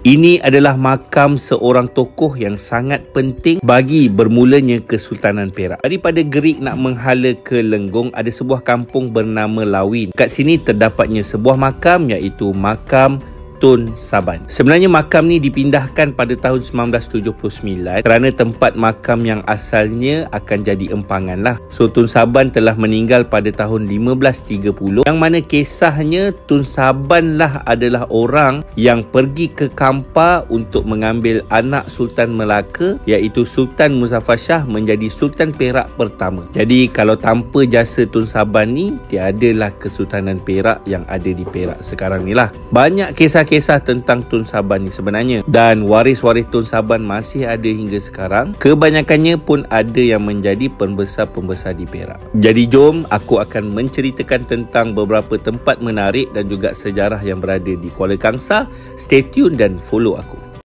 Ini adalah makam seorang tokoh yang sangat penting bagi bermulanya Kesultanan Perak. Daripada Gerik nak menghala ke Lenggong, ada sebuah kampung bernama Lawin. Kat sini terdapatnya sebuah makam, iaitu makam Tun Saban. Sebenarnya makam ni dipindahkan pada tahun 1979 kerana tempat makam yang asalnya akan jadi empangan lah. So Tun Saban telah meninggal pada tahun 1530, yang mana kisahnya Tun Saban lah adalah orang yang pergi ke Kampar untuk mengambil anak Sultan Melaka, iaitu Sultan Muzaffar Shah menjadi Sultan Perak pertama. Jadi kalau tanpa jasa Tun Saban ni, tiadalah Kesultanan Perak yang ada di Perak sekarang ni lah. Banyak kisah tentang Tun Saban ni sebenarnya, dan waris-waris Tun Saban masih ada hingga sekarang. Kebanyakannya pun ada yang menjadi pembesar-pembesar di Perak. Jadi jom aku akan menceritakan tentang beberapa tempat menarik dan juga sejarah yang berada di Kuala Kangsar. Stay tune dan follow aku.